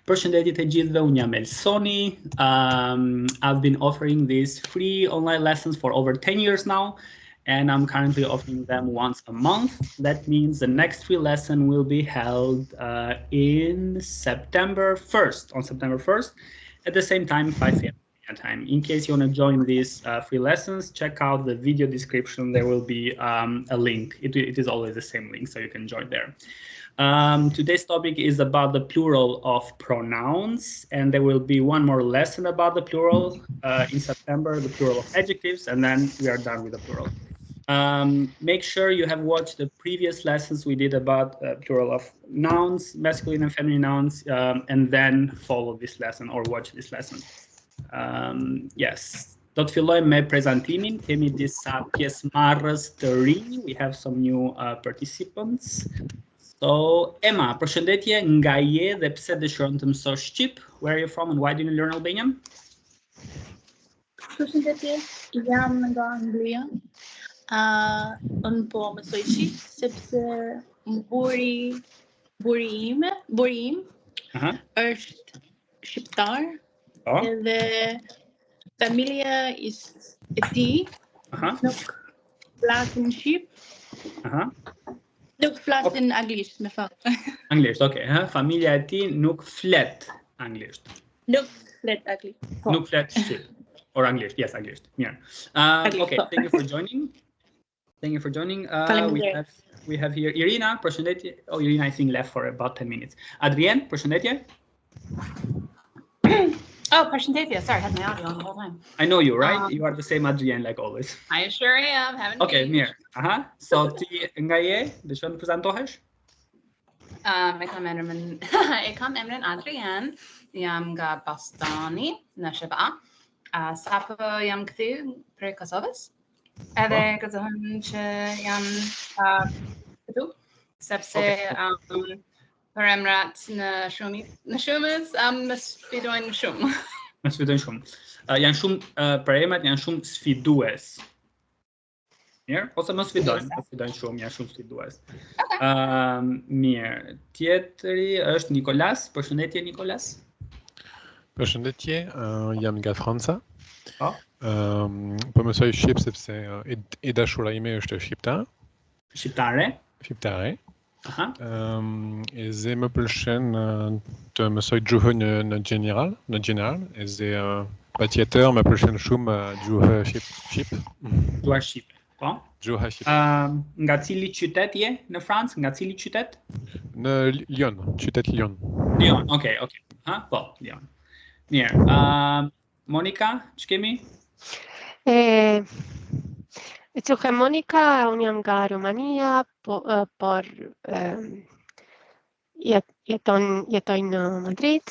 Përshëndetje të gjithëve, unë jam Elsoni. I've been offering these free online lessons for over 10 years now, and I'm currently offering them once a month. That means the next free lesson will be held in September 1st, on September 1st, at the same time, 5 p.m. time. In case you want to join these free lessons, check out the video description. There will be a link. It is always the same link, so you can join there. Today's topic is about the plural of pronouns, and there will be one more lesson about the plural in September, the plural of adjectives, and then we are done with the plural. Make sure you have watched the previous lessons we did about plural of nouns, masculine and feminine nouns, and then follow this lesson or watch this lesson. Yes. Do të fillojmë me prezantimin. Kemi disa pjesëmarrës të rinj. We have some new participants. So, Emma, përshëndetje, nga je dhe pse dëshiron të mësosh shqip? Where are you from and why do you learn Albanian? Përshëndetje, jam nga Anglia. Unë po mësoj shqip sepse buri im është shqiptar. Edhe familja e tij nuk flasin shqip. Nuk flasin anglisht, me fakt. Anglisht, okay. Familja e tij nuk flet anglisht. Nuk flet anglisht. Nuk flet shqip. Or anglisht, yes, anglisht. Mirë. Okay, thank you for joining. Thank you for joining. We have here Irina, përshëndetje. Oh, Irina, I think left for about 10 minutes. Adrien, përshëndetje. Oh, përshëndetje. Sorry, I had my audio on the whole time. I know you, right? You are the same Adrien like always. I sure am. Haven't Okay, mirë. So ti nga je? Dëshon të prezantohesh? Ik kam emrin Adrian. Jam nga Bostoni, në Shqipëri. Sapo jam kthy prej Kosovës. Edhe gëzohem që jam këtu, sepse për emrat në shumës më sfidojnë shumë. Më sfidojnë shumë. Janë shumë për emrat janë shumë sfidues. Mirë, ose më sfidojnë shumë, janë shumë sfidues. Mirë, tjetëri është Nikolas. Përshëndetje Nikolas. Përshëndetje, jam nga Franca. Po mësoj shqip sepse e dashura ime është shqiptar. Shqiptare. Dhe më pëlqen të mësoj gjuhën në general, dhe patjetër më pëlqen shumë gjuha shqip. Gjuha shqipe, po? Gjuha shqipe. Nga cili qytet je në Francë? Nga cili qytet? Në Lyon, qytet Lyon. Lyon, okay. Po, Lyon. Mirë. Monika, që kemi? Quhem Monika, unë jam nga Romania, por jetoj në Madrid.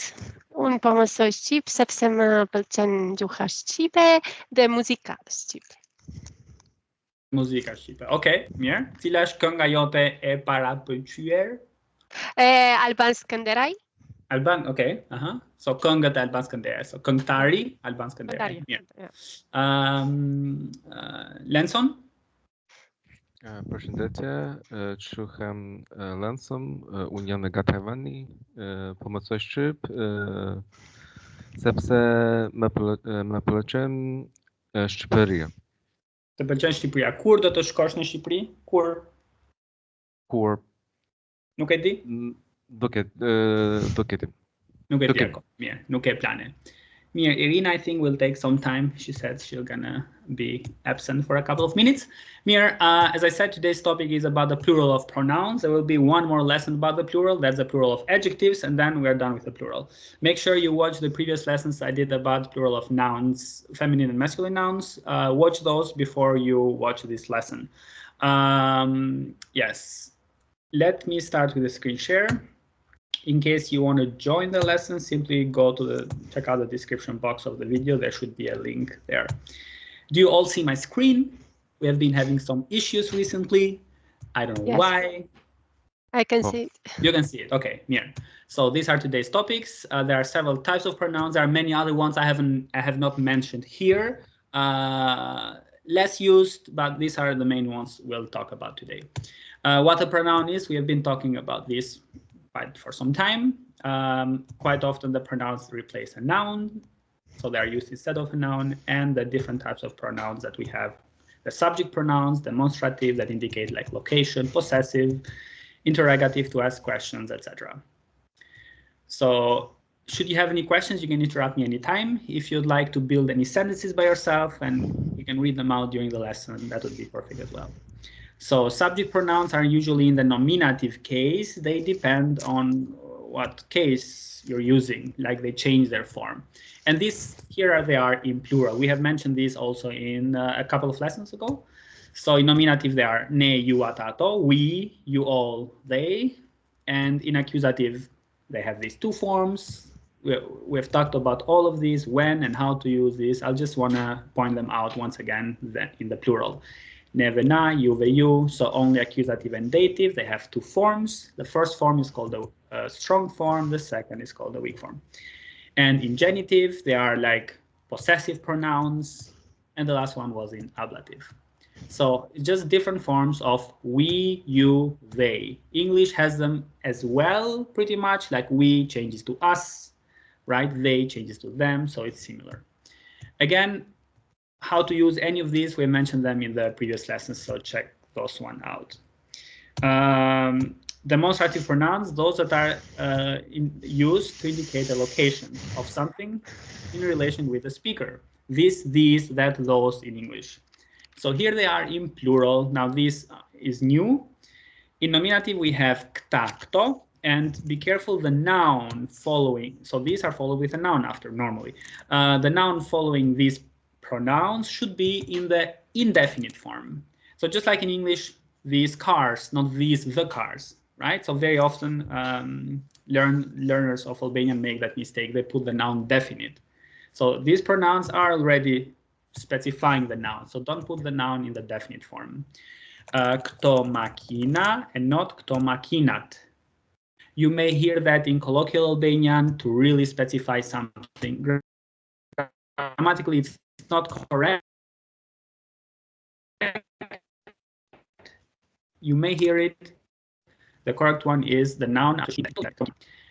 Unë po mësoj shqip sepse më pëlqen gjuha shqipe dhe muzika shqipe. Muzika shqipe. Okej, mirë. Cila është kënga jote e parapëlqyer? Alban Skënderaj. Alban, okay. So këngët e Alban Skënderaj. So këngëtari Alban Skënderaj. Mirë. Lenson? Përshëndetje, quhem Lenson, unë jam nga Tajvani, po mësoj shqip, sepse më pëlqen Shqipëria. Të pëlqen Shqipëria. Kur do të shkosh në Shqipëri? Kur? Nuk e di? Nuk e di. Nuk e di. Mirë, nuk e plane. Mirë, Irina, I think will take some time. She said she's gonna be absent for a couple of minutes. Mirë, as I said, today's topic is about the plural of pronouns. There will be one more lesson about the plural. That's the plural of adjectives, and then we're done with the plural. Make sure you watch the previous lessons I did about plural of nouns, feminine and masculine nouns. Watch those before you watch this lesson. Yes. Let me start with the screen share. In case you want to join the lesson, simply go to check out the description box of the video. There should be a link there. Do you all see my screen? We have been having some issues recently. I don't know why. I can see it. You can see it. Okay, yeah. So these are today's topics. There are several types of pronouns. There are many other ones I have not mentioned here. Less used, but these are the main ones we'll talk about today. What a pronoun is, we have been talking about this for some time. quite often the pronouns replace a noun, so they are used instead of a noun, and the different types of pronouns that we have. The subject pronouns, demonstrative, that indicate like location, possessive, interrogative to ask questions, etc. So should you have any questions, you can interrupt me anytime. If you'd like to build any sentences by yourself and you can read them out during the lesson, that would be perfect as well. So subject pronouns are usually in the nominative case. They depend on what case you're using, like they change their form. And here they are in plural. We have mentioned this also in a couple of lessons ago. So in nominative, they are ne, you, atato, we, you, all, they. And in accusative, they have these two forms. We've talked about all of these, when and how to use this. I just want to point them out once again in the plural. Ne, ve, na, you, ve, you. So only accusative and dative. They have two forms. The first form is called the strong form. The second is called the weak form. And in genitive, they are like possessive pronouns. And the last one was in ablative. So just different forms of we, you, they. English has them as well, pretty much, like we changes to us, right? They changes to them, so it's similar. Again, how to use any of these, we mentioned them in the previous lessons, so check those one out. Demonstrative pronouns, those that are used to indicate a location of something in relation with the speaker. This, these, that, those in English. So here they are in plural. Now this is new. In nominative, we have kta, kto, and be careful the noun following. So these are followed with a noun after normally. The noun following these pronouns should be in the indefinite form. So just like in English, these cars, not these the cars, right? So very often learners of Albanian make that mistake. They put the noun definite. So these pronouns are already specifying the noun. So don't put the noun in the definite form. Kto makina and not kto makinat. You may hear that in colloquial Albanian to really specify something. Grammatically, it's not correct. You may hear it. The correct one is the noun.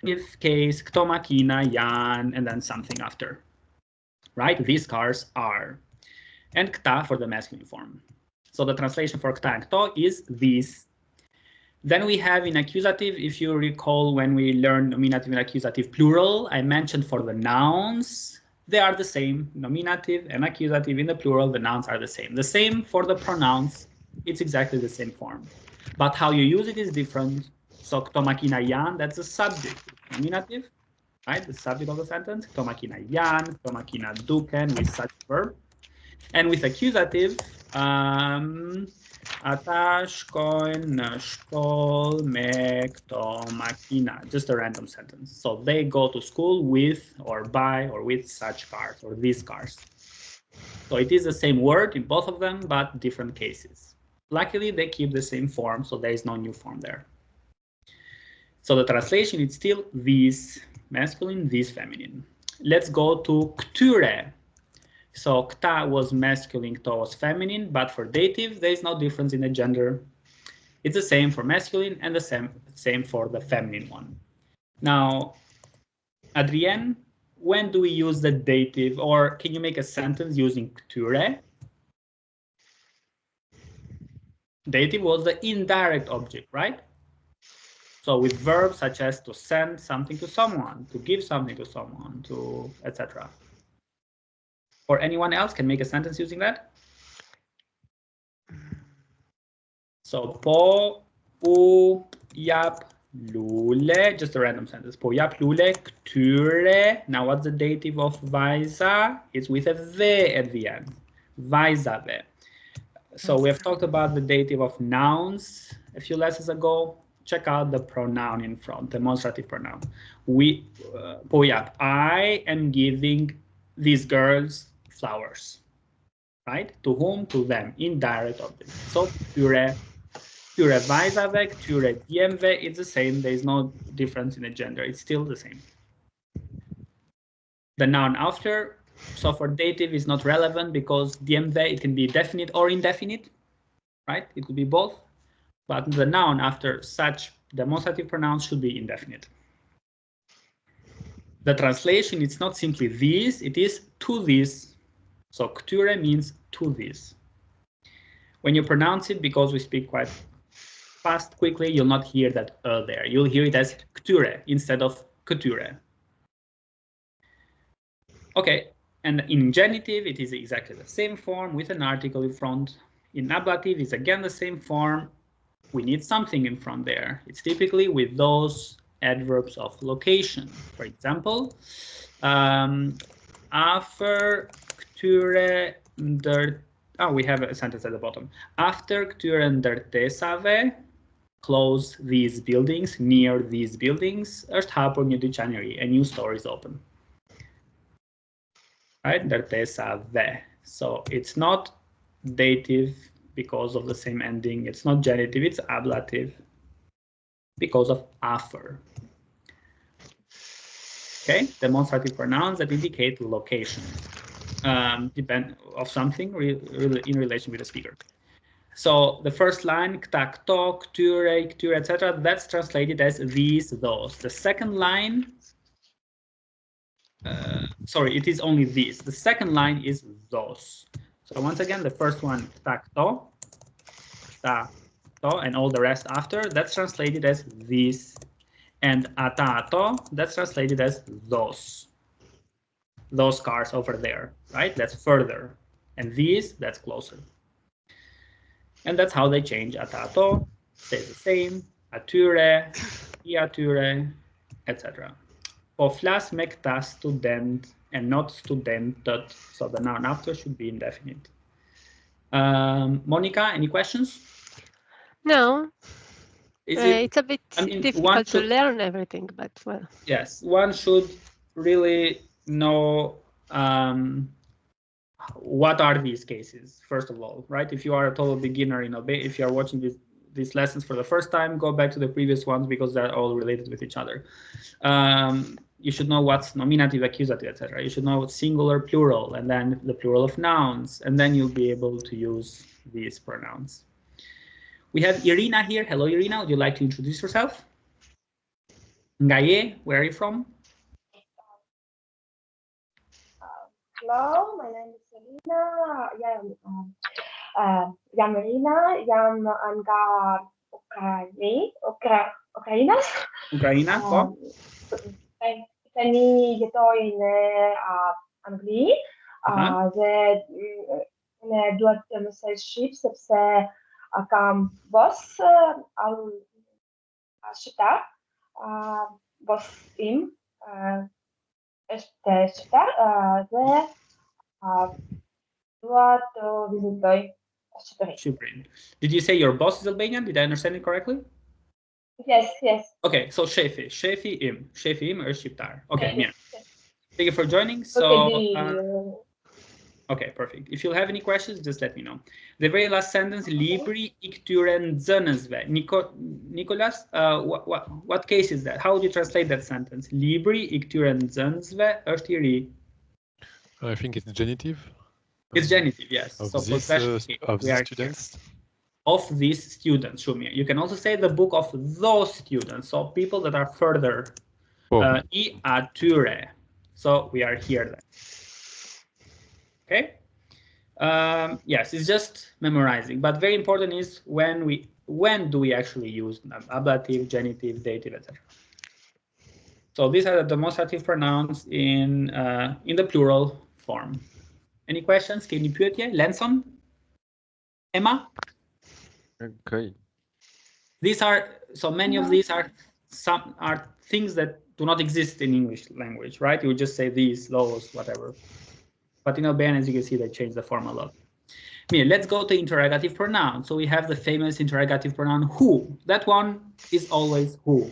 If case, kto makina, Jan, and then something after. Right? These cars are. And kta for the masculine form. So the translation for kta and kto is these. Then we have in accusative, if you recall when we learned nominative and accusative plural, I mentioned for the nouns, they are the same. Nominative and accusative in the plural, the nouns are the same. The same for the pronouns, it's exactly the same form. But how you use it is different. So kto makina Jan, that's the subject. Nominative, right? The subject of the sentence. Kto makina Jan, kto makina duken with such verb. And with accusative, ata shkojnë në shkollë me këto makina, just a random sentence. So they go to school with or by or with such cars or these cars. So it is the same word in both of them, but different cases. Luckily, they keep the same form, so there is no new form there. So the translation is still these masculine, these feminine. Let's go to ktyre. So kta was masculine, kto was feminine, but for dative, there is no difference in the gender. It's the same for masculine and the same for the feminine one. Now, Adrienne, when do we use the dative, or can you make a sentence using ktyre? Dative was the indirect object, right? So with verbs such as to send something to someone, to give something to someone, to etc. Or anyone else can make a sentence using that. So po u jap lule, just a random sentence. Po jap lule ktyre. Now what's the dative of vajza? It's with a ve at the end. Vajzave. So we have talked about the dative of nouns a few lessons ago. Check out the pronoun in front, demonstrative pronoun. Po jap, I am giving these girls flowers, right? To whom? To them, indirect object. So ktyre vajzave, ktyre djemve, it's the same. There is no difference in the gender. It's still the same. The noun after, so for dative is not relevant because djemve, it can be definite or indefinite, right? It could be both, but the noun after such demonstrative pronouns should be indefinite. The translation, it's not simply this, it is to this. So kture means to this. When you pronounce it, because we speak quite fast, quickly, you'll not hear that there. You'll hear it as kture instead of kture. Okay, and in genitive, it is exactly the same form with an article in front. In ablative, it's again the same form. We need something in front there. It's typically with those adverbs of location. For example, after kture der, we have a sentence at the bottom. After kture der tesave, close these buildings, near these buildings, a new store is open. Right, der tesave. So it's not dative because of the same ending. It's not genitive, it's ablative because of after. Okay, demonstrative pronouns that indicate location, depend of something in relation with the speaker. So the first line, kta, kto, kture, kture, etc., that's translated as these, those. The second line, sorry, it is only these. The second line is those. So once again, the first one, kta, kto, and all the rest after, that's translated as these. And ata, ato, that's translated as those. Those cars over there, right? That's further. And these, that's closer. And that's how they change. Ata, ato stays the same. Ature, iature, etc. Poflas mekta student and not studentet. So the noun after should be indefinite. Monica, any questions? No. It's a bit difficult to learn everything, but well. Yes, one should really know what are these cases, first of all, right? If you are a total beginner in Albania, if you are watching these lessons for the first time, go back to the previous ones because they're all related with each other. You should know what's nominative, accusative, etc. You should know singular, plural, and then the plural of nouns, and then you'll be able to use these pronouns. We have Irina here. Hello, Irina. Would you like to introduce yourself? Ngaye, where are you from? Hello, my name is Irina. Jam Irina. Jam nga Ukraina. Ukraina, po? Tani jetoj në Angli dhe ne duhet të mësoj shqip sepse kam boss shqiptar, boss im është shqiptar dhe dua të vizitoj Shqipërinë. Did you say your boss is Albanian? Did I understand it correctly? Yes, yes. Okay, so Shefi im është shqiptar. Okay, yeah. Thank you for joining. So, okay, perfect. If you'll have any questions, just let me know. The very last sentence, libri I këtyre nxënësve. Nicolas, what case is that? How would you translate that sentence? Libri I këtyre nxënësve është I ri. I think it's genitive. It's genitive, yes. Of so these students. Of these students, Shumia. You can also say the book of those students, so people that are further. I ature. So we are here then. Okay. Yes, it's just memorizing, but very important is when do we actually use them? Ablative, genitive, dative, etc. So these are the demonstrative pronouns in the plural form. Any questions? Can you put here? Lenson? Emma? Okay. These are so many of these are things that do not exist in English language, right? You would just say these, those, whatever. But in Albanian, as you can see, they change the form a lot. Let's go to interrogative pronoun. So we have the famous interrogative pronoun who. That one is always who.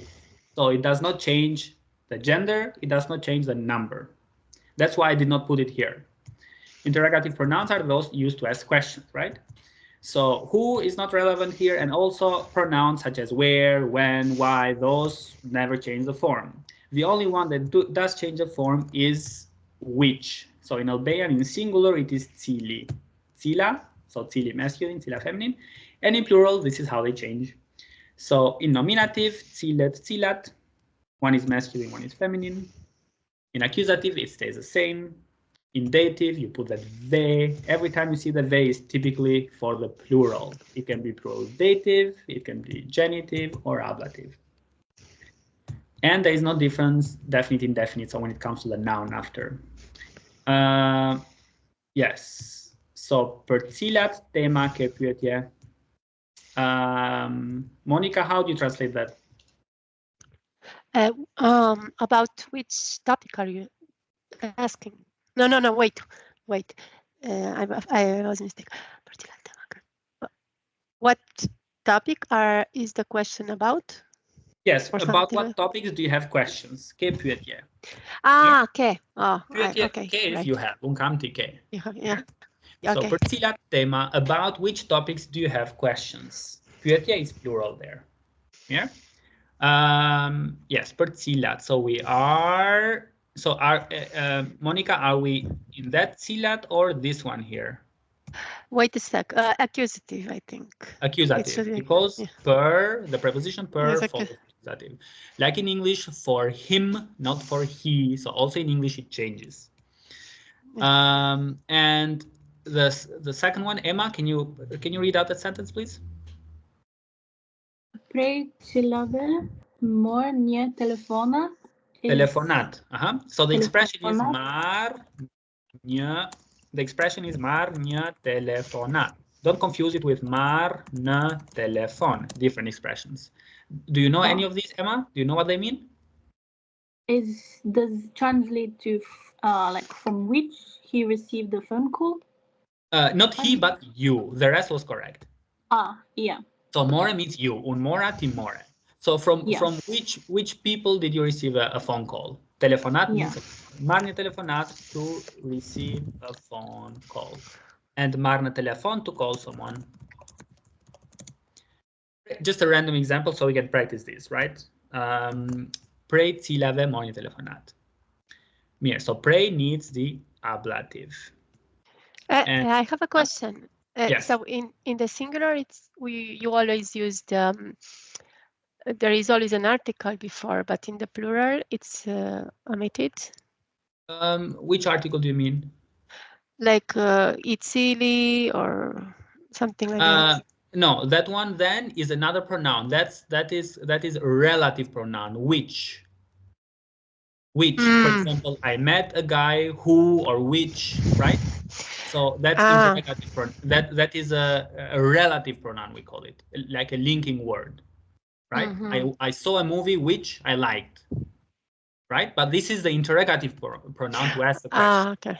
So it does not change the gender. It does not change the number. That's why I did not put it here. Interrogative pronouns are those used to ask questions, right? So who is not relevant here, and also pronouns such as where, when, why, those never change the form. The only one that does change the form is which. So in Albanian, in singular, it is cili. Cila, so cili masculine, cila feminine. And in plural, this is how they change. So in nominative, cilet, cilat, one is masculine, one is feminine. In accusative, it stays the same. In dative, you put that they. Every time you see the they is typically for the plural. It can be plural dative, it can be genitive or ablative. And there is no difference, definite, indefinite, so when it comes to the noun after. Yes, so përcilat tema ke pyetje? Monica, how do you translate that? About which topic are you asking? No, wait. I was mistaken. What topic is the question about? Yes, about what topics do you have questions? Ke pyetje? Okay. Pyetje okay. ke if Right. you have, un kam ti ke. Yeah. So Okay. përcilat tema, about which topics do you have questions? Pyetje is plural there. Yeah. Yes, përcilat. So we are. So Monica, are we in that cilat or this one here? Wait a sec. Accusative, I think. Accusative, because per, the preposition per follows accusative. Like in English, for him, not for he. So also in English it changes. And the second one, Emma, can you read out that sentence, please? Prej cilave mor një telefonat. Telefonat. So the expression is mar një. The expression is mar një telefonat. Don't confuse it with mar në telefon. Different expressions. Do you know any of these, Emma? Do you know what they mean? Does translate to like from which he received the phone call? Not he, but you. The rest was correct. Yeah. So more means you. Un mora ti more. So from which people did you receive a phone call? Telefonat means marrë një telefonat, to receive a phone call. And marrë në telefon, to call someone. Just a random example so we can practice this, right? Prej cilave marrë një telefonat. Mirë, so prej needs the ablative. I have a question. Yes. So in the singular, you always use the there is always an article before, but in the plural, it's omitted. Which article do you mean? Like itsili or something like that. No, that one then is another pronoun. That is a relative pronoun. Which? For example, I met a guy who or which, right? So that's interrogative pronoun. That is a relative pronoun, we call it, like a linking word. Right? I saw a movie which I liked, right? But this is the interrogative pronoun to ask the question.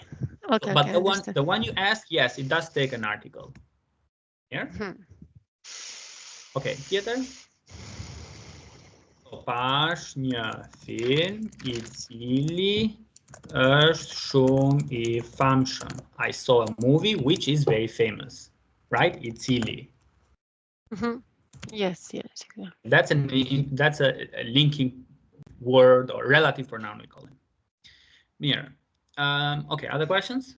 Okay. But the one you ask, yes, it does take an article. Yeah. Okay, Peter. Pash një film I cili është shumë I famshëm. I saw a movie which is very famous, right? I cili. Yes. That's a linking word or relative pronoun we call it. Mirë. Okay, other questions?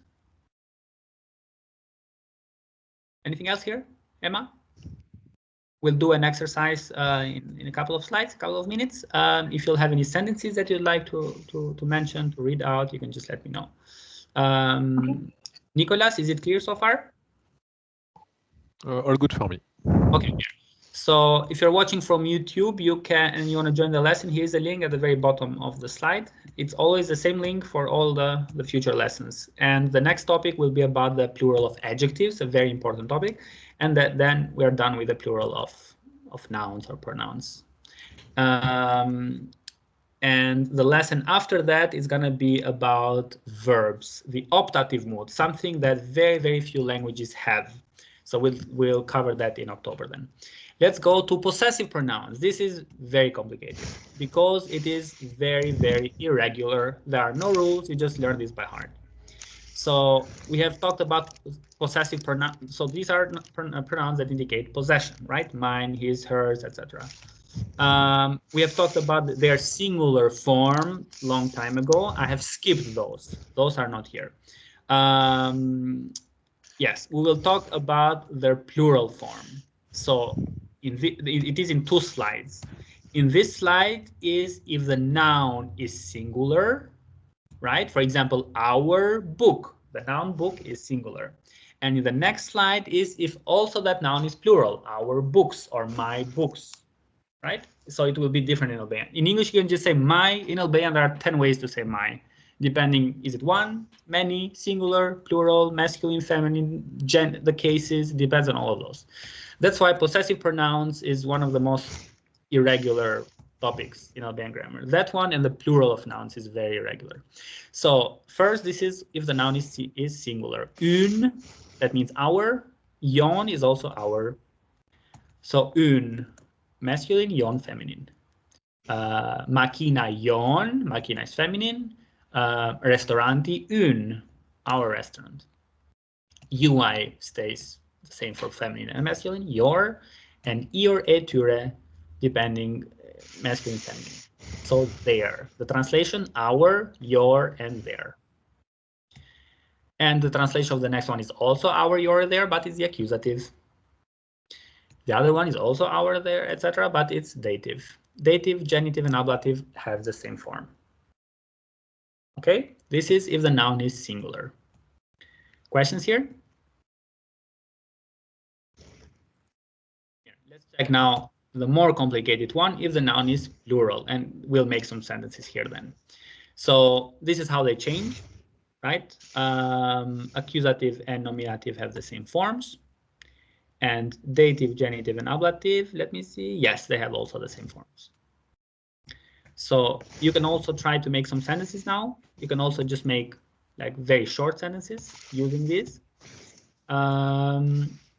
Anything else here, Emma? We'll do an exercise in a couple of slides, a couple of minutes. If you'll have any sentences that you'd like to mention, to read out, you can just let me know. Nicholas, is it clear so far? All good for me. Okay. So if you're watching from YouTube, you want to join the lesson, here's the link at the very bottom of the slide. It's always the same link for all the future lessons. And the next topic will be about the plural of adjectives, a very important topic. And then we're done with the plural of nouns or pronouns. And the lesson after that is going to be about verbs, the optative mood, something that very, very few languages have. So we'll cover that in October then. Let's go to possessive pronouns. This is very complicated because it is very, very irregular. There are no rules. You just learn this by heart. So we have talked about possessive pronouns. So these are pronouns that indicate possession, right? Mine, his, hers, etc. We have talked about their singular form long time ago. I have skipped those. Those are not here. Yes, we will talk about their plural form. So it is in 2 slides. In this slide is if the noun is singular right? For example, our book. The noun book is singular. And in the next slide is if also that noun is plural, our books or my books, right? So it will be different in Albanian. In English, you can just say my. In Albanian, there are 10 ways to say my, depending, is it one, many, singular, plural, masculine, feminine, the cases, depends on all of those. That's why possessive pronouns is one of the most irregular topics in Albanian grammar. That one and the plural of nouns is very irregular. So first, this is if the noun is singular. Un, that means our. Jon is also our. So un, masculine, jon, feminine. Makina, jon, makina is feminine. Restauranti, un, our restaurant. UI stays the same for feminine and masculine, your, and ior e tyre, depending masculine, feminine. So their. The translation, our, your, and their. And the translation of the next one is also our, your, their, but it's the accusative. The other one is also our, their, etc., but it's dative. Dative, genitive, and ablative have the same form. Okay, this is if the noun is singular. Questions here? Let's check now the more complicated one, if the noun is plural, and we'll make some sentences here then. So this is how they change, right? Accusative and nominative have the same forms. And dative, genitive, and ablative, let me see. Yes, they have also the same forms. So you can also try to make some sentences now. You can also just make like very short sentences using this.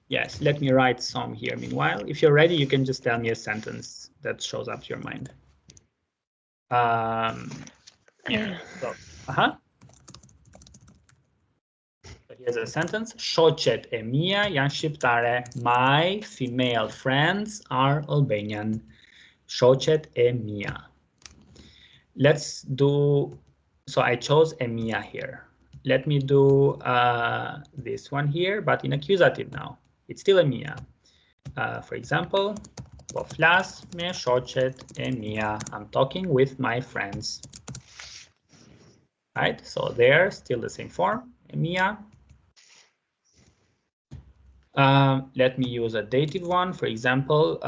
Yes, let me write some here. Meanwhile, if you're ready, you can just tell me a sentence that shows up to your mind. Yeah. So, So here's a sentence. Shoqet e mia janë shqiptare. My female friends are Albanian. Shoqet e mia. Let's do. So I chose e mia here. Let me do this one here, but in accusative now. It's still e mia. For example, po flas me shoqet e mia. I'm talking with my friends. Right, so they're still the same form, e mia. Let me use a dative one, for example.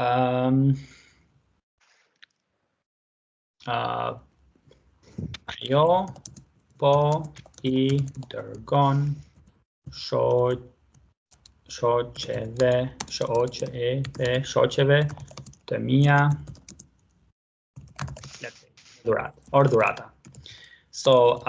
Ajo po I dërgon shoqeve të mia. Let's say durata or durata. So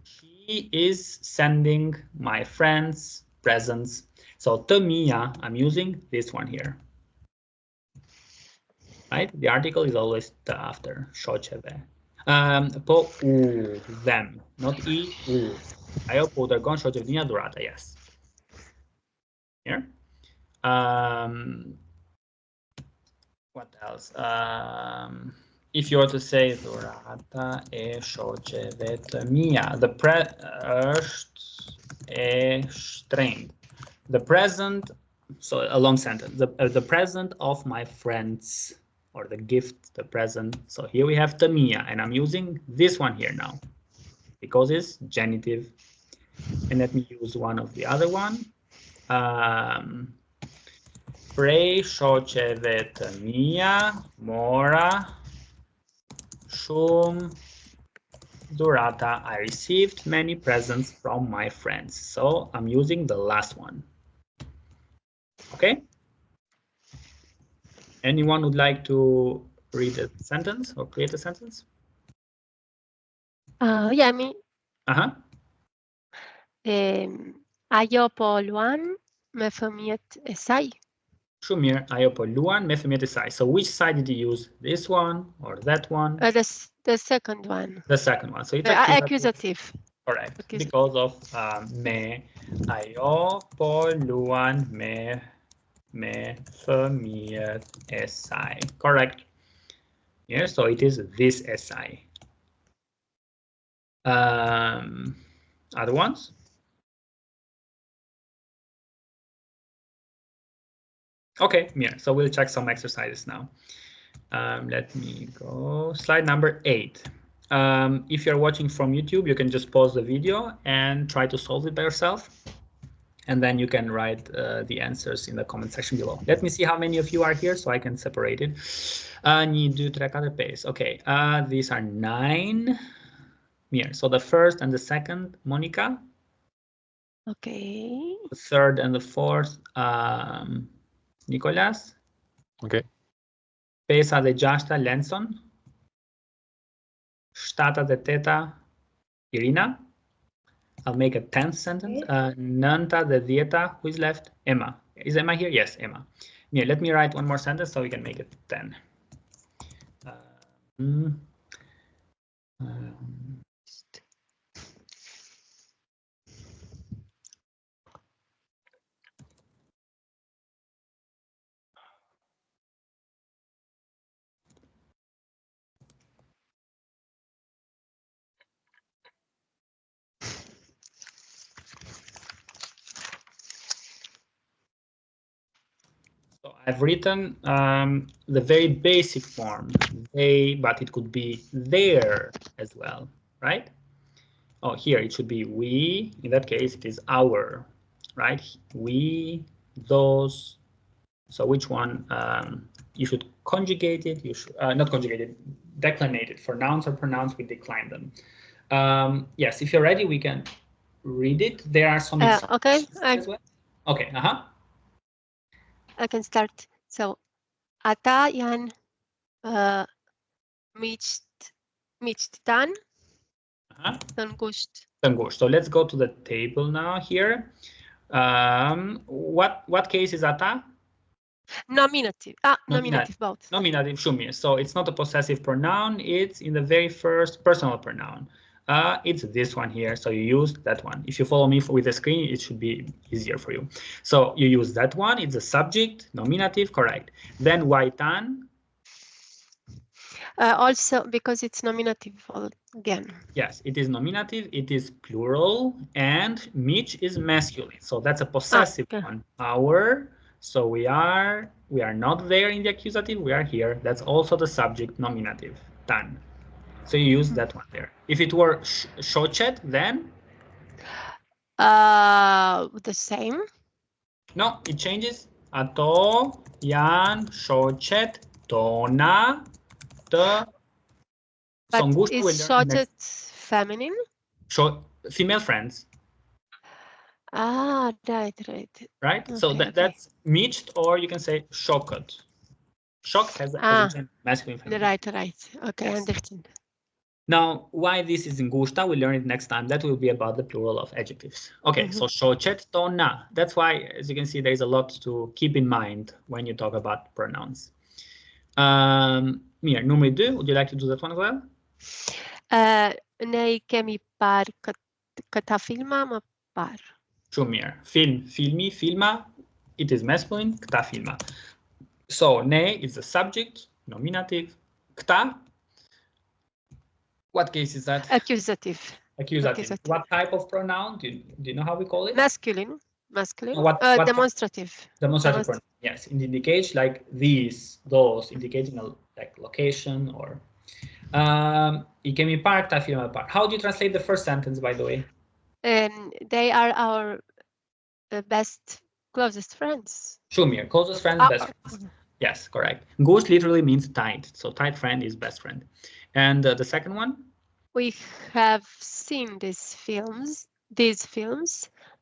she is sending my friends presents. So të mia, I'm using this one here. Right? The article is always the after, shoqeve. Po u, them, not I, u. Ajo po dërgon shoqeve të mia durata, yes. Here. What else? If you were to say durata e shoqeve të mia, the është e shtrenjtë. The present, so a long sentence. The present of my friends, or the gift, the present. So here we have të mia, and I'm using this one here now because it's genitive. And let me use one of the other one. Prej shoqeve të mia mora shumë durata. I received many presents from my friends. So I'm using the last one. Okay. Anyone would like to read a sentence or create a sentence? Yeah, me. Ajo po luan me fëmijët e saj. Shumë mirë, ajo po luan me fëmijët e saj. So which side did you use? This one or that one? The second one. The second one. So it's accusative. Correct. Because of me. Ajo po luan me fëmijët e saj. Correct. Yeah, so it is this SI. Other ones? Okay, yeah, so we'll check some exercises now. Let me go. Slide number 8. If you're watching from YouTube, you can just pause the video and try to solve it by yourself. And then you can write the answers in the comment section below. Let me see how many of you are here so I can separate it. Need to track other pace. Okay, these are 9. Here. So the first and the second, Monica. Okay. The third and the fourth, Nicolas. Okay. Pesa de Jasta, Lenson. Stata de Teta, Irina. I'll make a 10th sentence. Nanta de Dieta, who is left? Emma. Is Emma here? Yes, Emma. Yeah, let me write one more sentence so we can make it 10. So I've written the very basic form, they, but it could be there as well, right? Oh, here it should be we. In that case, it is our, right? We, those. So which one? You should conjugate it. You should not conjugate it, declinate it. For nouns or pronouns, we decline them. Yes, if you're ready, we can read it. There are some okay. as well. Okay. I can start. So, ata yan miçtan tangusht. Tangusht. So let's go to the table now here. What case is ata? Nominative. Nominative both. Nominative shumir. So it's not a possessive pronoun. It's in the very first personal pronoun. It's this one here. So you use that one. If you follow me with the screen, it should be easier for you. So you use that one. It's a subject, nominative, correct. Then waitan. Also because it's nominative again. Yes, it is nominative. It is plural, and mich is masculine. So that's a possessive one. Our. So we are not there in the accusative. We are here. That's also the subject, nominative. Tan. So you use that one there. If it were shochet, then the same. No, it changes. Ato, yan, shochet, tona, the. But is shochet feminine? Female friends. Right. Right. Okay, so that's mixed, or you can say shocked. Shocked has a masculine feminine. Right. Okay, yes. I understand. Now, why this is in gusta, we'll learn it next time. That will be about the plural of adjectives. Okay, so shochet, tona. That's why, as you can see, there's a lot to keep in mind when you talk about pronouns. Mir, number 2, would you like to do that one as well? Ne kemi par këta filma më par. Shumir. Film, filmi, filma. It is masculine. Këta filma. So ne is the subject, nominative. Këta. What case is that? Accusative. What type of pronoun? Do you know how we call it? Masculine. What demonstrative. Demonstrative pronoun. Yes, it indicates like these, those, indicating a like location or. I kemi par këta filma më par. How do you translate the first sentence, by the way? They are our closest friends. Shumir, closest friends, best friends. Yes, correct. Ghost literally means tight. So tight friend is best friend. And the second one? We have seen these films,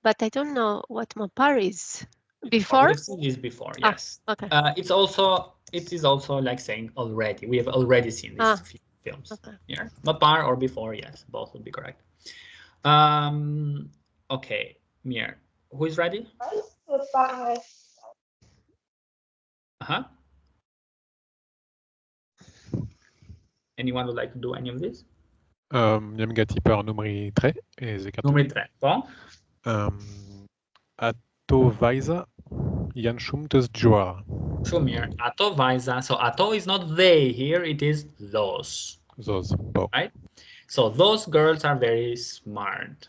but I don't know what mapar is. Before? We've seen this before, yes. Okay. It is also like saying already. We have already seen these films. Okay. Yeah. Mapar or before, yes, both would be correct. Okay, Mir, who is ready? Anyone would like to do any of this? Jam gati për numri 3 e zekat. Numri 3, po? Ato vajza janë shumë të zgjuara. Shumir, ato vajza. So ato is not they here, it is those. Those, po. Right? So those girls are very smart.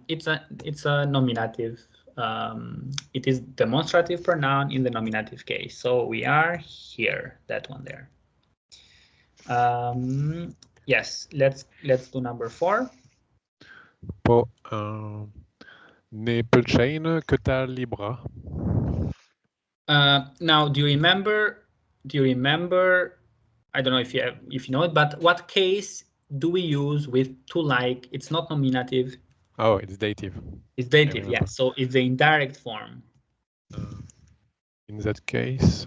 It's a nominative. It is demonstrative pronoun in the nominative case. So we are here, that one there. Yes, let's do number 4. Ne pëlqejnë këta libra? Now, do you remember? I don't know if you know it, but what case do we use with to like? It's not nominative. Oh, it's dative. It's dative, yeah. So it's the indirect form. In that case.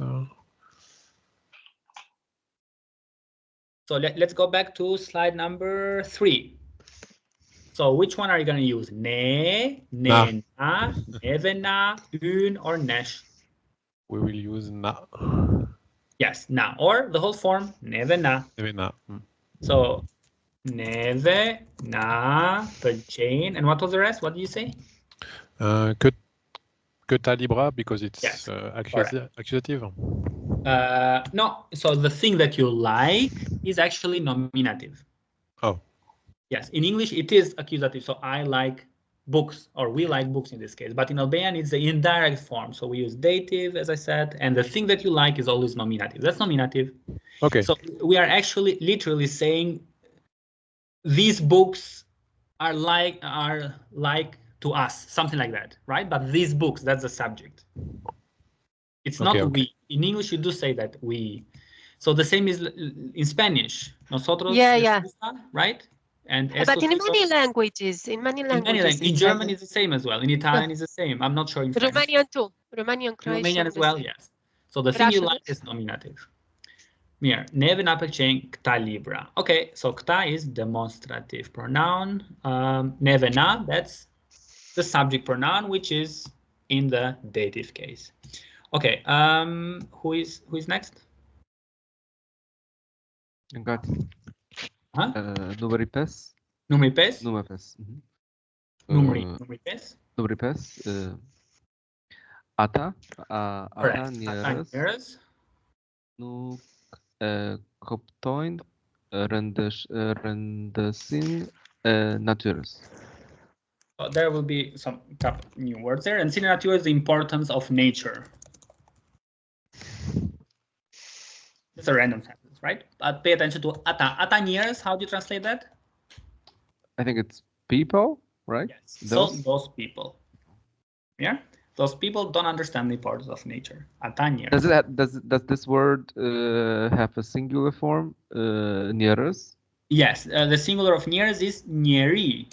So let's go back to slide number 3. So which one are you going to use? Ne, ne, na, neve na, un, or nesh? We will use na. Yes, na, or the whole form, neve na. Neve na. So neve na pëlqejnë, and what was the rest? What did you say? Këta libra, because it's yes, accusative. No, so the thing that you like is actually nominative. Oh. Yes, in English it is accusative, so I like books, or we like books in this case, but in Albanian it's the indirect form, so we use dative, as I said, and the thing that you like is always nominative. That's nominative. Okay. So we are actually literally saying these books are like to us, something like that, right? But these books, that's the subject. It's not we. In English, you do say that we. So the same is in Spanish. Nosotros. Yeah. Gusta, right? And but in many languages, in German is the same as well. In Italian is the same. I'm not sure in French. Romanian too. Croatian as well, yes. So the thing you like is nominative. Mirë, neve na pëlqejnë këta libra. Okay, so këta is demonstrative pronoun. Neve na, that's the subject pronoun, which is in the dative case. Okay, who is next? Got numeri 5. Numeri 5? Numeri 5. Numeri 5? Numeri 5. Ata njerëz nuk kuptojnë rëndësinë e natyrës. There will be some couple new words there. And nature is the importance of nature. It's a random sentence, right? But pay attention to ata. Ata njerëz, how do you translate that? I think it's people, right? Yes. Those people. Yeah. Those people don't understand the importance of nature. Ata njerëz. Does this word have a singular form? Njerëz? Yes. The singular of njerëz is njeri.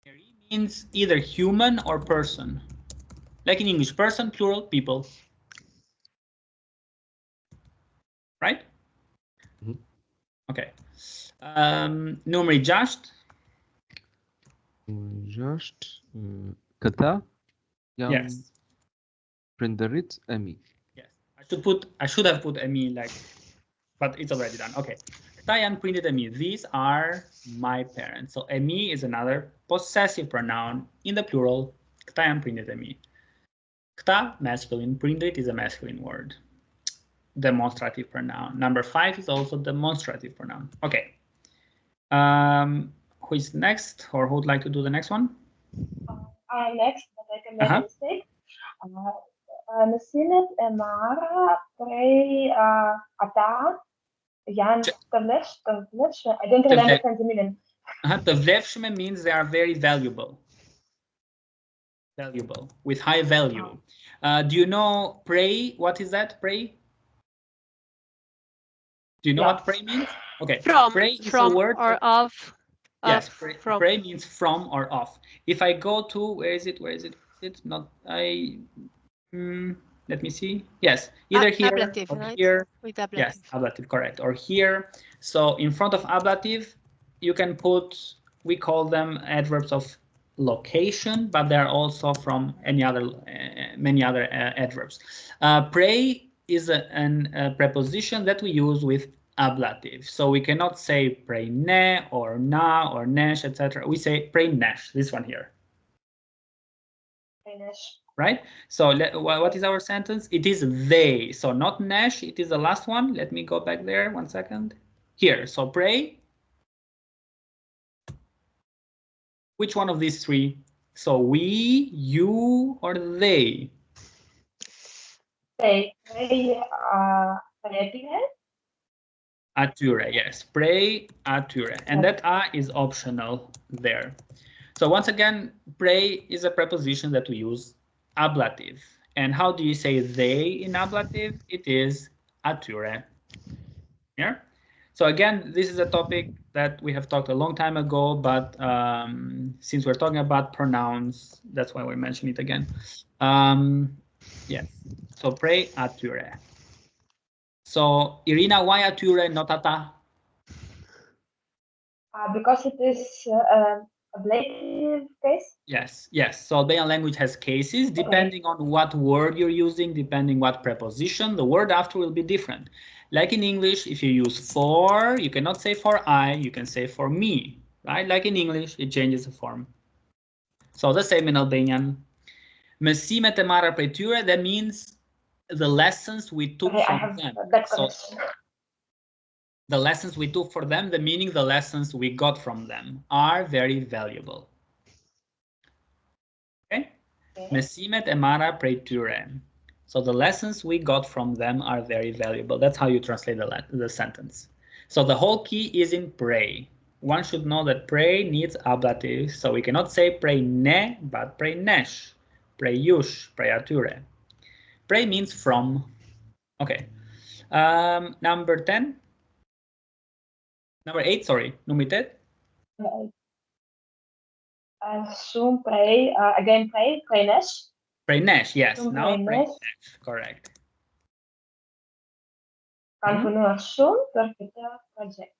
Njeri means either human or person. Like in English, person, plural, people. Right? Mm-hmm. Okay. Numeri 6. Këta janë yes. Prindërit e mi. Yes. I should have put e mi like, but it's already done. Okay. Këta janë prindërit e mi. These are my parents. So e mi is another possessive pronoun in the plural. Këta janë prindërit e mi. Këta, masculine. Prindërit is a masculine word. Demonstrative pronoun. Number 5 is also demonstrative pronoun. Okay. Who is next, or who would like to do the next one? I'm next, but I can make a mistake. Nësimet e marra prej ata janë të vlefshme. I don't really understand the meaning. Të vlefshme means they are very valuable. Valuable, with high value. Do you know pray? What is that, pray? Do you know what pray means? Okay. Pray is a word or of. Yes, pray means from or of. If I go to, where is it? It's not, let me see. Yes, either here ablative, or right? here. With ablative. Yes, ablative, correct. Or here. So in front of ablative, you can put, we call them adverbs of location, but they're also from many other adverbs. Pray is a preposition that we use with ablative. So we cannot say pray ne or na or nesh, etc. We say pray nesh, this one here. Right? So what is our sentence? It is they. So not nesh, it is the last one. Let me go back there 1 second. Here, so pray. Which one of these three? So we, you, or they? They Ature, yes. Pray, ature. And that a is optional there. So once again, pray is a preposition that we use ablative. And how do you say they in ablative? It is ature. Yeah. So again, this is a topic that we have talked a long time ago, but since we're talking about pronouns, that's why we mention it again. Yes. So pray ature. So Irina, why ature, not ata? Because it is ablative case. Yes, yes. So Albanian language has cases depending on what word you're using, depending what preposition, the word after will be different. Like in English, if you use for, you cannot say for I, you can say for me, right? Like in English, it changes the form. So the same in Albanian. Mësimet e marra prej tyre, that means the lessons we took from them. So the lessons we took for them, the meaning the lessons we got from them are very valuable. Okay? Mësimet e marra prej tyre. So the lessons we got from them are very valuable. That's how you translate the sentence. So the whole key is in pray. One should know that pray needs ablative, so we cannot say pray ne, but pray nesh, pray yush, pray ature. Pray means from. Okay. Number 10. Number 8, sorry. Number 8. Soon pray, again pray nesh. Pray nesh, yes. Now pray nesh, correct. Kan punuar soon per kita project.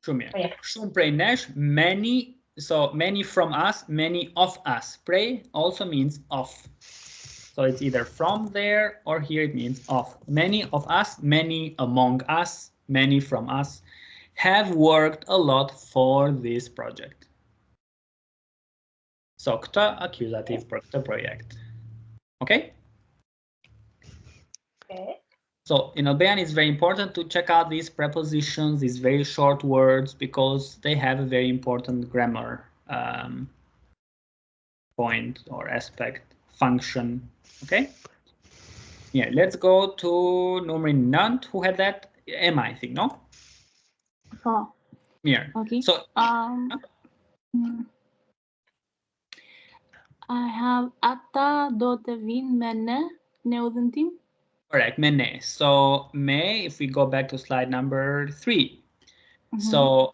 Shumë prej nesh, many, so many from us, many of us. Pray also means of. So it's either from there or here it means of. Many of us, many among us, many from us have worked a lot for this project. So këta accusative për këtë project. Okay? Okay. So in Albanian, it's very important to check out these prepositions, these very short words, because they have a very important grammar point or aspect, function. Okay? Yeah, let's go to number 9. Who had that? Emma, I think, no? Oh. Yeah. Okay. So I have ata do të vinë me ne udhën tim. Correct, mene. So me, if we go back to slide number 3. So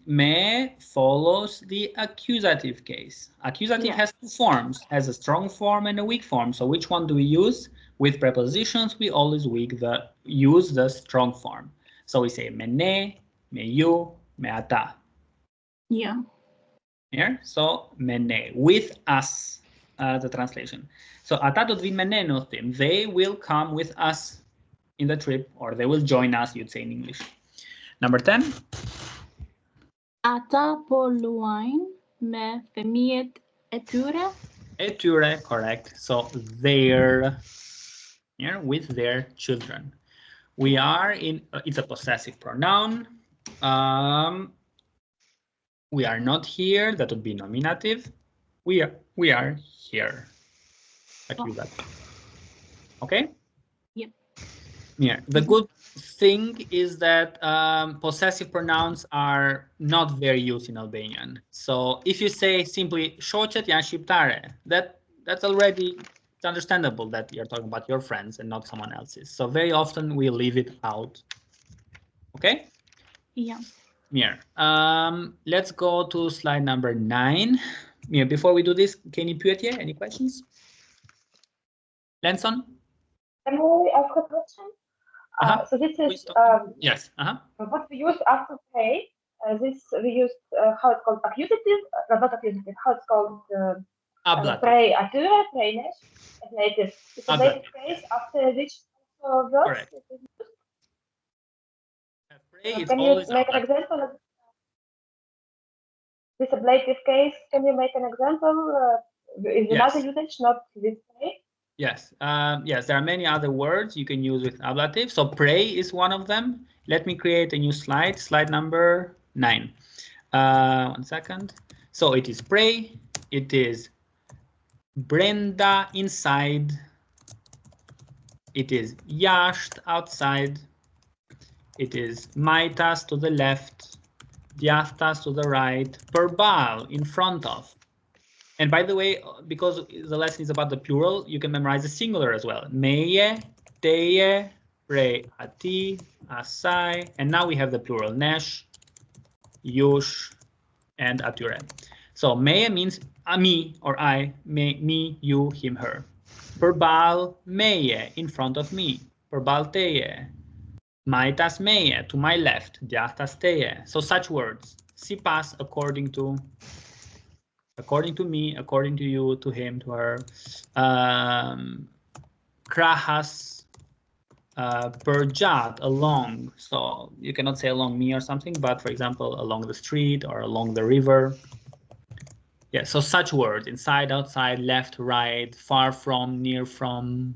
me follows the accusative case. Accusative has two forms, has a strong form and a weak form. So which one do we use? With prepositions, we always use the strong form. So we say mene, me you, me ata. Yeah. Here, so mene, with us, the translation. So ata do të vinë me ne në udhtim. They will come with us in the trip, or they will join us, you'd say in English. Number 10. Ata po luajnë me fëmijët e tyre. E tyre, correct. So their, yeah, with their children. We are in, it's a possessive pronoun. We are not here, that would be nominative. We are here. Accusative. Okay? Yep. Yeah. The good thing is that possessive pronouns are not very used in Albanian. So if you say simply shoqet janë shqiptare, that's already, it's understandable that you're talking about your friends and not someone else's. So very often we leave it out. Okay? Yeah. Mirë. Let's go to slide number 9. Mirë, before we do this, keni pyetje? Any questions? Lenson? Can we ask a question? So this is yes. What we use after pray. This we use how it's called accusative, not accusative. How it's called pray ature, pray nesh, ablative. It's ablative case after which verb. Can you make an example of this ablative case? Can you make an example? Is another usage, not this pray? Yes, yes, there are many other words you can use with ablative. So pray is one of them. Let me create a new slide, slide number 9. 1 second. So it is pray, it is brenda, inside, it is jasht, outside, it is maitas to the left, diastas to the right, perbal in front of. And by the way, because the lesson is about the plural, you can memorize the singular as well. Meie, teie, re, ati, asai, and now we have the plural. Nesh, yush, and ature. So meie means me or I, me, you, him, her. Perbal, meie, in front of me. Perbal teie. Maitas meie, to my left. Diastas teie. So such words. Sipas according to me, according to you, to him, to her. Krahas, perjat, along. So you cannot say along me or something, but for example, along the street or along the river. Yeah, so such words, inside, outside, left, right, far from, near from.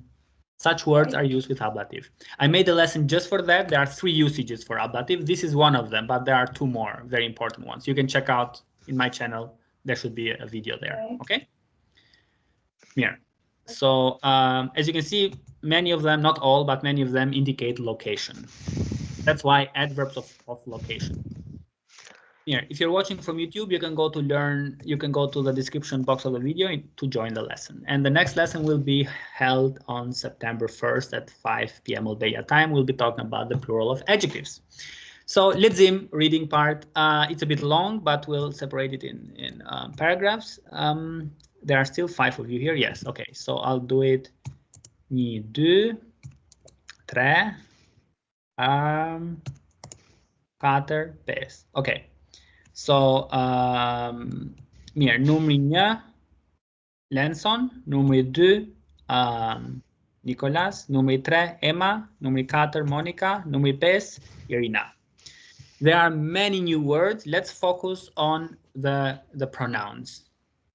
Such words are used with ablative. I made a lesson just for that. There are 3 usages for ablative. This is one of them, but there are 2 more very important ones. You can check out in my channel. There should be a video there. Okay. Yeah. So as you can see, many of them, not all, but many of them indicate location. That's why adverbs of location. Here, if you're watching from YouTube, you can go to learn. You can go to the description box of the video to join the lesson. And the next lesson will be held on September 1st at 5 p.m. Albania time. We'll be talking about the plural of adjectives. So Lidzim reading part. It's a bit long, but we'll separate it in paragraphs. There are still 5 of you here. Yes. Okay. So I'll do it. 1, 2, 3, 4, 5. Okay. So, mirë, numri 1, Lenson, numri 2, Nicolas, numri 3, Emma, numri 4, Monica, numri 5, Irina. There are many new words. Let's focus on the pronouns.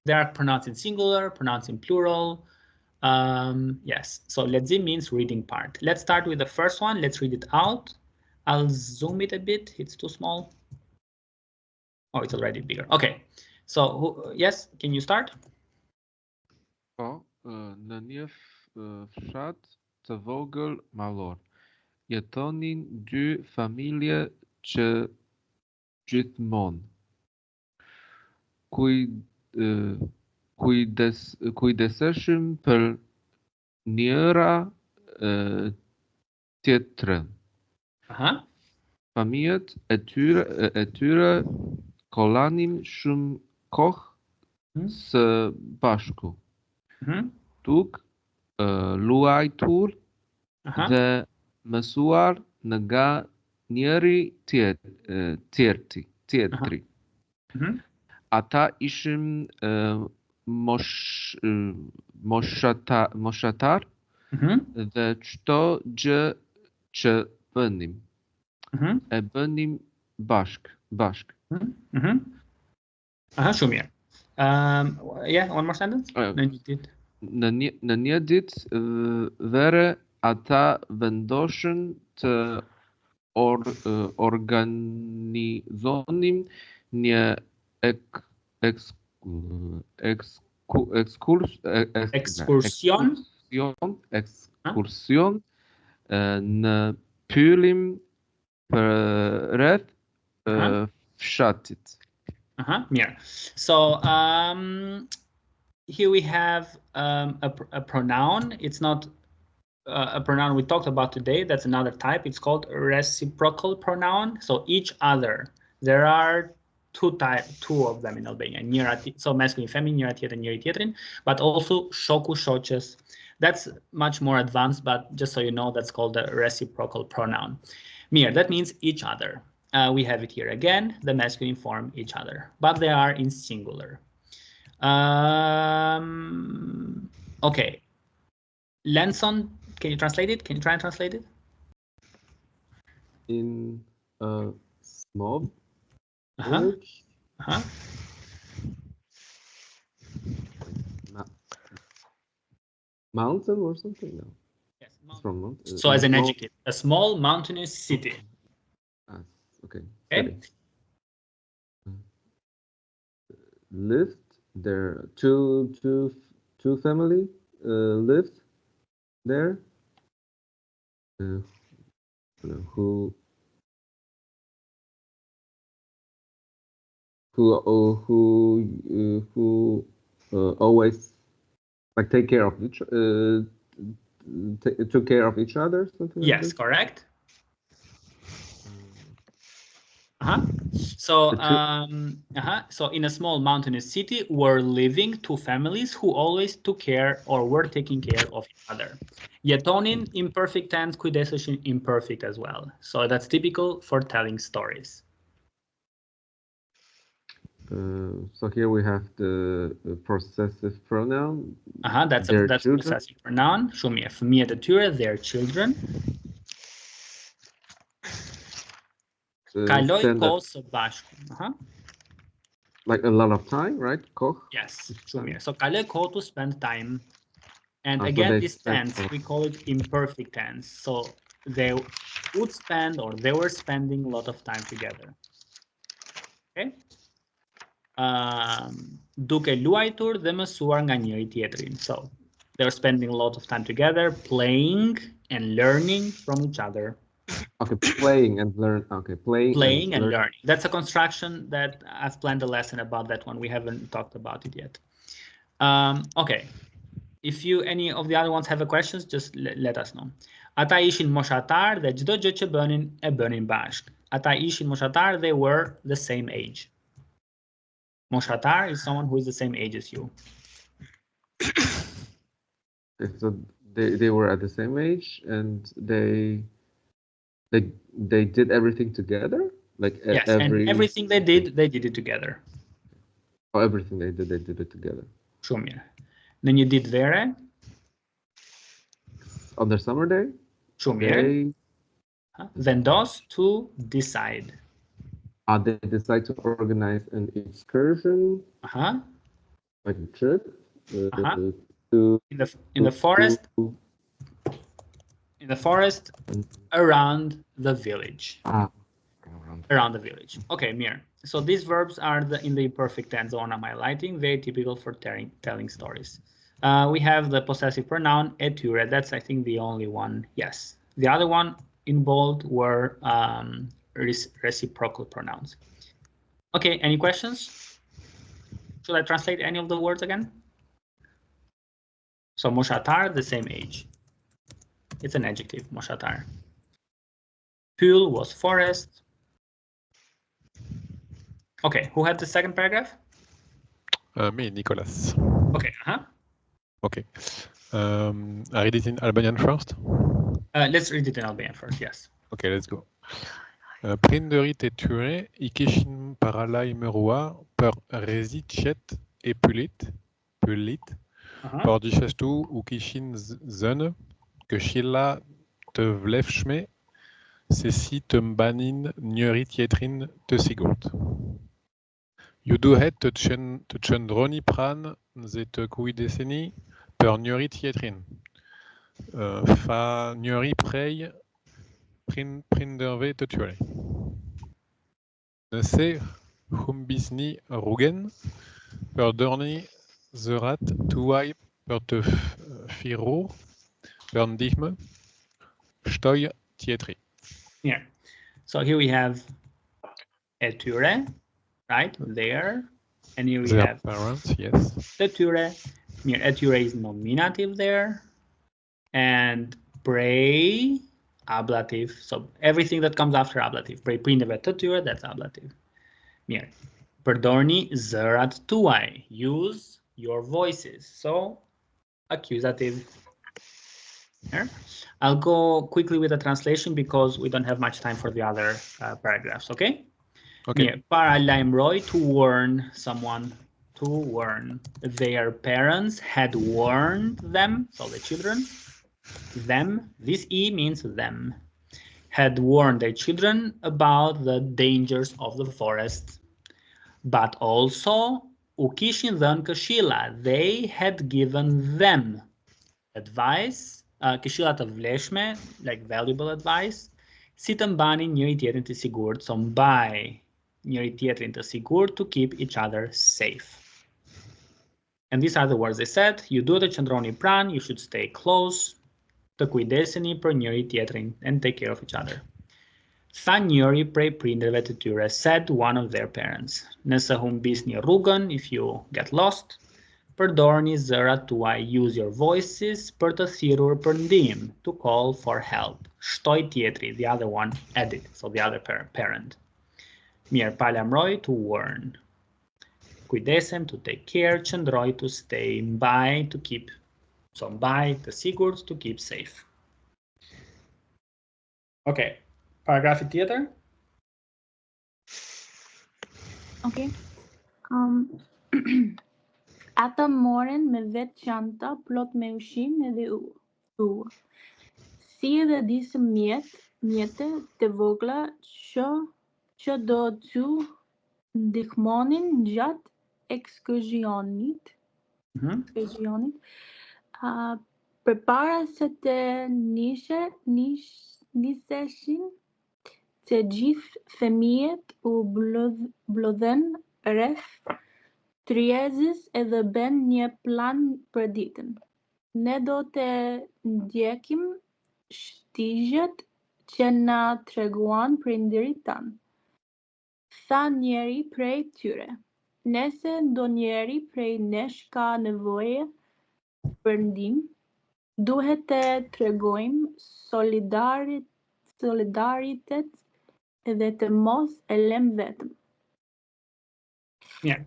There are pronouns in singular, pronouns in plural. Yes, so ledzim means reading part. Let's start with the first one. Let's read it out. I'll zoom it a bit. It's too small. Oh, it's already bigger. Okay, so yes, can you start? Po, në një fshat të vogël mallor, jetonin 2 familje që gjithmonë kujdeseshin për njëra tjetrën. Familjet e tyre kollanin shumë kohë së bashku. Tuk luajtur dhe mësuar nga njëri tjetri. Ata ishin moshatar dhe çdo gjë që bënim e bënim bashk. Shumë mirë. Yeah, one more sentence. Në një ditë vere ata vendoshën të organizonin një ekskursion në pyllim rreth fshatit. Mirë. So here we have a pronoun. It's not a pronoun we talked about today. That's another type. It's called reciprocal pronoun. So each other. There are 2 of them in Albania. So masculine, feminine, njëra tjetër, njëri tjetrin, but also shoku, shoqes. That's much more advanced, but just so you know, that's called the reciprocal pronoun. Mirë, that means each other. We have it here again, the masculine form, each other, but they are in singular. Okay. Lenson, can you translate it? Can you try and translate it? In a small village, mountain or something? No. Yes, from so as an adjective, a small mountainous city. Okay. Okay. Lived there. Two family lived there. Who who always like take care of each took care of each other, something like Yes, this? correct. So so in a small mountainous city were living two families who always took care or were taking care of each other. Yetonin imperfect tense, quidesation imperfect as well. So that's typical for telling stories. So here we have the possessive pronoun. That's a possessive pronoun. Shumie, familie de ture, their children. Kaloi ko së bashku. Like a lot of time, right? Koch? Yes, shumie. So kaloi ko to spend time. And again, this tense, we call it imperfect tense. So they would spend or they were spending a lot of time together. Okay. Duke luajtur dhe mësuar nga njëri tjetrin. So they're spending a lot of time together, playing and learning from each other. Okay, playing and learn. Okay, playing and learning. That's a construction that I've planned a lesson about that one. We haven't talked about it yet. Okay. If any of the other ones have a questions, just let us know. Ata ishin moshatar dhe çdo gjë që bënin e bënin bashk. Ata ishin moshatar, they were the same age. Moshatar is someone who is the same age as you. So they were at the same age and they did everything together? Like yes, and everything they did it together. Oh, everything they did it together. Shumir. Then you did vere. On the summer day? Shumir. Vendos, to decide. They decide to organize an excursion. Like a trip. In the forest. In the forest around the village. Around the village. Okay, Mir. So these verbs are in the imperfect tense, the one I'm highlighting, very typical for telling stories. We have the possessive pronoun eture. That's, I think, the only one. Yes. The other one in bold were reciprocal pronouns. Okay, any questions? Should I translate any of the words again? So moshatar, the same age. It's an adjective, moshatar. Pul was forest. Okay, who had the second paragraph? Me, Nicolas. Okay, Okay. I read it in Albanian first? Let's read it in Albanian first, yes. Okay, let's go. Prindërit e tyre I kishin paralajmëruar për rreziqet e pyllit, por gjithashtu u kishin zënë këshilla të vlefshme se si të mbanin njëri tjetrin të sigurt. Ju duhet të qëndroni pranë dhe të kujdeseni për njëri tjetrin. Fa njëri prej prindërve të tyre. Nëse humbisni rrugën, përdorni zërat tuaj për të thirrur për ndihmë shtoj tjetri. Yeah. So here we have etyre, right? There. And here we have parents, yes. Etyre. Etyre is nominative there. And pray, ablative. So everything that comes after ablative. Pray prindëve të tyre, that's ablative. Mirë. Përdorni zërat tuaj. Use your voices. So accusative. Here. I'll go quickly with the translation because we don't have much time for the other paragraphs, okay? Okay. Paralajmëroj, to warn someone, to warn. Their parents had warned them, so the children, them, this E means them, had warned their children about the dangers of the forest. But also, u kishin dhënë këshilla, they had given them advice, këshilla të vlefshme, like valuable advice, si të mbanin njëri tjetrin të sigurt, so mbaj njëri tjetrin të sigurt, to keep each other safe. And these are the words they said. Ju duhet të qëndroni pranë, you should stay close, të kujdeseni për njëri tjetrin, and take care of each other. Tha njëri prej prindërve të tyre, said one of their parents. Nëse humbisni rrugën, if you get lost, përdorni zërat tuaj, use your voices për të thirrur për ndihmë, to call for help. Shtoj tjetri, the other one added, so the other parent. Mirë, palamroj, to warn. Kujdesem, to take care, qëndroj, to stay, mbaj, to keep. So mbaj, të sigurt, to keep safe. Okay, paragrafi tjetër. Okay. Ata morën me vetë çanta plot me ushqim edhe ujë. Si edhe disë mjete të vogla që do t'u ndihmonin gjatë ekskursionit. Përpara se të niseshin, të gjithë fëmijët u blodhen rreth tryezës edhe bën një plan për ditën. Ne do të ndjekim shtigjet që na treguan prindërit tanë. Tha njëri prej tyre. Nëse ndonjëri prej nesh ka nevojë për ndihmë, duhet të tregojmë solidaritet edhe të mos e lëm vetëm. Yeah.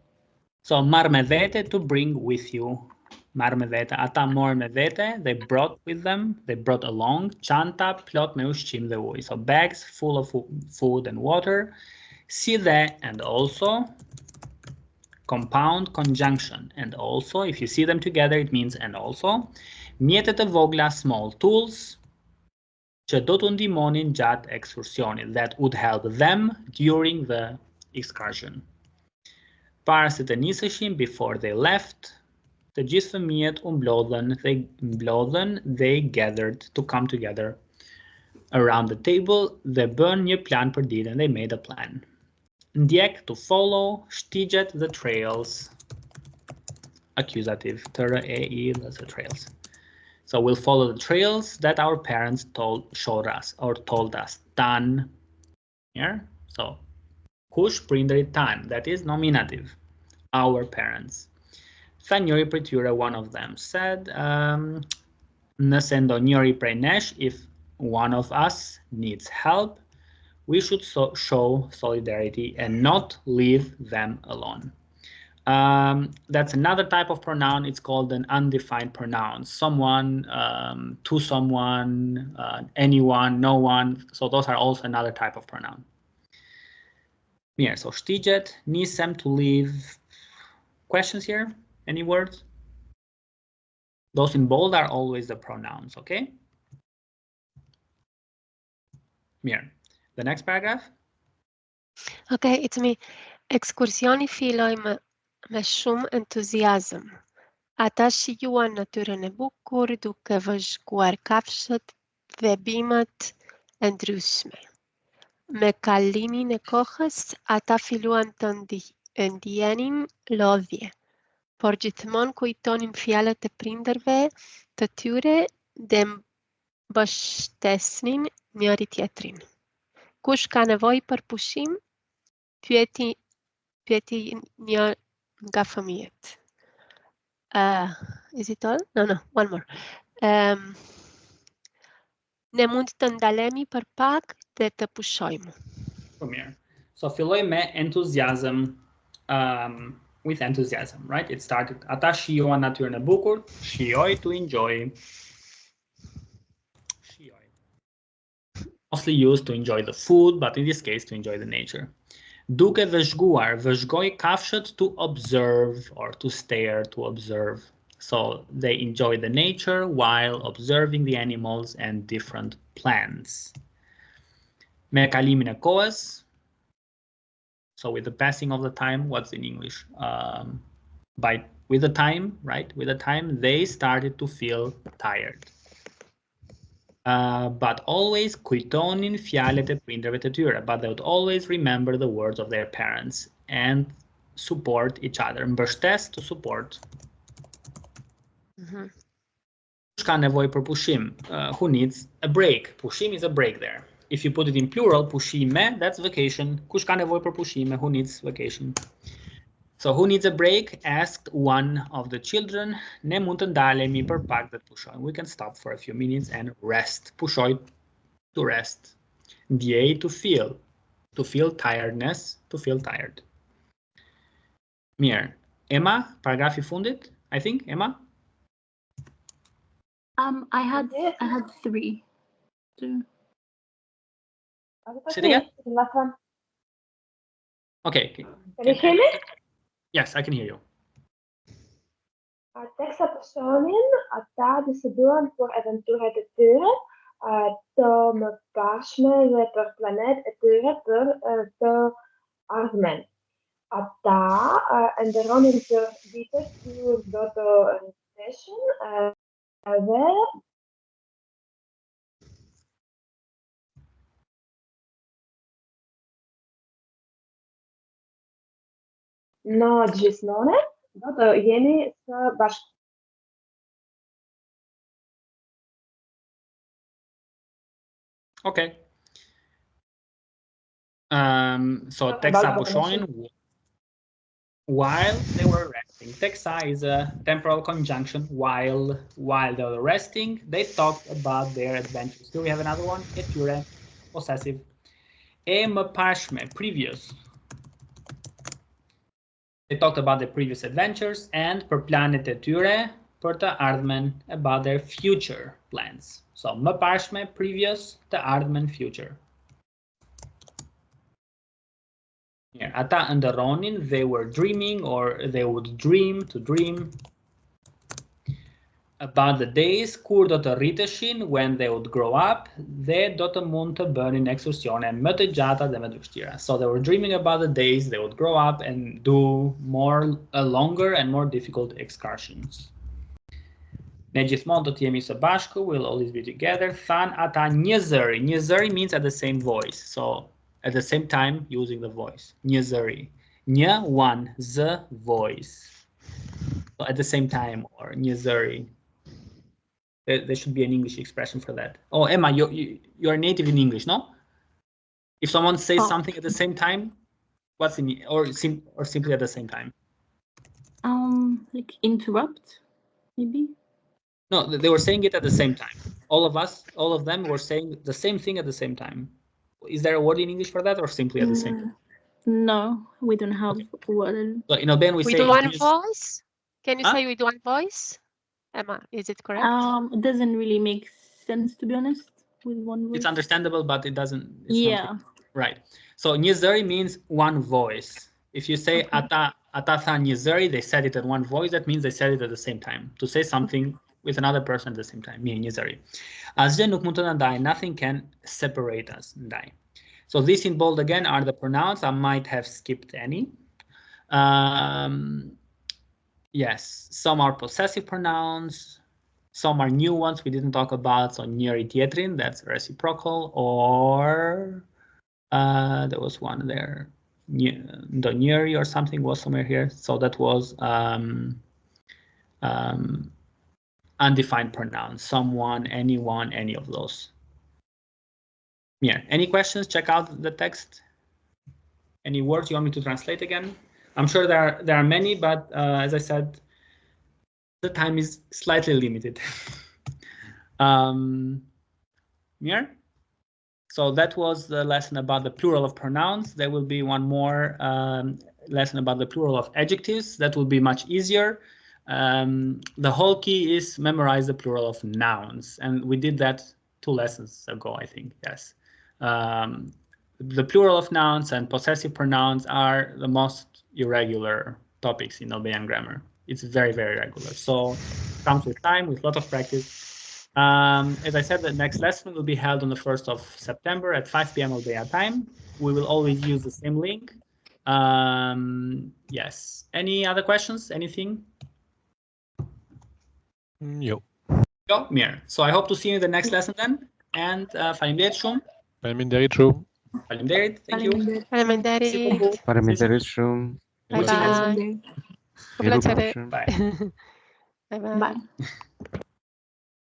So marr me vete, to bring with you. Marr me vete. Ata morën me vete, they brought with them, they brought along, çanta plot me ushqim dhe ujë. So bags full of food and water. Si dhe, and also, compound conjunction, and also, if you see them together, it means and also. Mjetet e vogla, small tools, që do të ndihmonin gjatë ekskursionit, that would help them during the excursion. Para se të niseshin, before they left, të gjithë fëmijët u mblodhen, they gathered to come together around the table, dhe bën një plan për ditën, they made a plan. Ndjek, to follow, shtigjet, the trails, accusative, T-R-E-I, that's the trails. So we'll follow the trails that our parents showed us or told us. Tan, here, so kush prindërit tan, that is nominative, our parents. Tha njëri prej tyre, one of them said, nëse ndonjëri prej nesh, if one of us needs help, we should show solidarity and not leave them alone. That's another type of pronoun. It's called an undefined pronoun. Someone, to someone, anyone, no one. So those are also another type of pronoun. Yeah, so shtigjet, nisem, to leave. Questions here? Any words? Those in bold are always the pronouns, okay? Yeah. The next paragraph? Okay, it's me. Ekskursioni filloi me shumë entuziazëm. Ata shijuan natyrën e bukur, duke vëzhguar kafshët dhe bimët e ndryshme. Me kalimin e kohës, ata filluan të ndjenin lodhje, por gjithmonë kujtonin fjalët e prindërve të tyre dhe mbështesnin njëri tjetrin. Kush ka nevojë për pushim? Pyeti një nga fëmijët. Is it all? No, one more. Ne mund të ndalemi për pak dhe të pushojmë. So filloi me enthusiasm, with enthusiasm, right? It started, ata shijuan natyrën e bukur, shijoj, to enjoy. Shijoj. Mostly used to enjoy the food, but in this case to enjoy the nature. Duke vëzhguar, vëzhgoj kafshët, to observe or to stare, to observe. So they enjoy the nature while observing the animals and different plants. Me kalimin e kohës, so with the passing of the time, what's in English? With the time, right? With the time, they started to feel tired. But always kujtonin fjalët e prindërve të tyre, but they would always remember the words of their parents and support each other. Mbështes, to support. Kush ka nevojë për pushim? Who needs a break? Pushim is a break there. if you put it in plural, pushime, that's vacation. Kush ka nevojë për pushime, who needs vacation? So who needs a break? Asked one of the children. Ne mund të ndalemi për pak dhe të pushojmë. We can stop for a few minutes and rest. Pushoj, to rest. Ndjej, to feel. To feel tiredness, to feel tired. Mirë. Emma, paragrafi fundit, I think, Emma? I had 3. Say it again? Okay. Can you hear me? Yes, I can hear you. Teksta personin, ata deciduan për aventurat e tyre, të mëparshme dhe për planet e tyre për të ardhmen. Ata ndërronin të vitet kur do të rriteshin dhe në gjithmonë do të jeni së bashku. Okay. So teksa pushonin while they were resting. Teksa is a temporal conjunction. While they were resting, they talked about their adventures. Do we have another one? Etyre, possessive. E mëparshme, previous. They talked about their previous adventures, and për planet e tyre, për të ardhmen, about their future plans. So mëparshme, previous, të ardhmen, future. Here, ata ndërronin, they were dreaming, or they would dream, to dream, about the days kur do të rriteshin, when they would grow up, dhe do të mund të bënin ekskursione më të gjata dhe më të vështira. So they were dreaming about the days they would grow up and do longer and more difficult excursions. Ne gjithmonë do të jemi së bashku, we'll always be together. Than ata një zëri. Një zëri means at the same voice. So at the same time using the voice. Një zëri. Një, one, z, voice. So at the same time, or një zëri. There should be an English expression for that. Oh, Emma, you're native in English, no? If someone says something at the same time, what's in or simply at the same time? Like interrupt, maybe. No, they were saying it at the same time. All of them were saying the same thing at the same time. Is there a word in English for that, or simply at the same time? No, we don't have a word. So in Albanian we say with one voice. Can you say with one voice? Emma, is it correct? It doesn't really make sense, to be honest, with one voice. It's understandable, but it doesn't. Yeah. Right. So një zëri means one voice. If you say ata than një zëri, they said it at one voice. That means they said it at the same time. To say something with another person at the same time. Një zëri. Asgjë nuk mund të na ndajë. Nothing can separate us. Ndaj. So this in bold again are the pronouns. I might have skipped any. Yes, some are possessive pronouns, some are new ones we didn't talk about. So njëri tjetrin, that's reciprocal, or there was one there, njëri or something was somewhere here. So that was undefined pronouns, someone, anyone, any of those. Yeah, any questions? Check out the text. Any words you want me to translate again? I'm sure there are many, but as I said, the time is slightly limited. Mir? So that was the lesson about the plural of pronouns. There will be one more lesson about the plural of adjectives. That will be much easier. The whole key is memorize the plural of nouns, and we did that 2 lessons ago, I think. Yes. The plural of nouns and possessive pronouns are the most irregular topics in Albanian grammar. It's very, very regular. So it comes with time, with a lot of practice. As I said, the next lesson will be held on the 1st of September at 5 p.m. Albania time. We will always use the same link. Yes. Any other questions? Anything? Jo. Jo, mirë. So I hope to see you in the next lesson then. And faleminderit shumë. Faleminderit shumë. Faleminderit. Thank you. Faleminderit. Faleminderit shumë. Bye. Bye. Bye. Bye.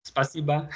Спасибо.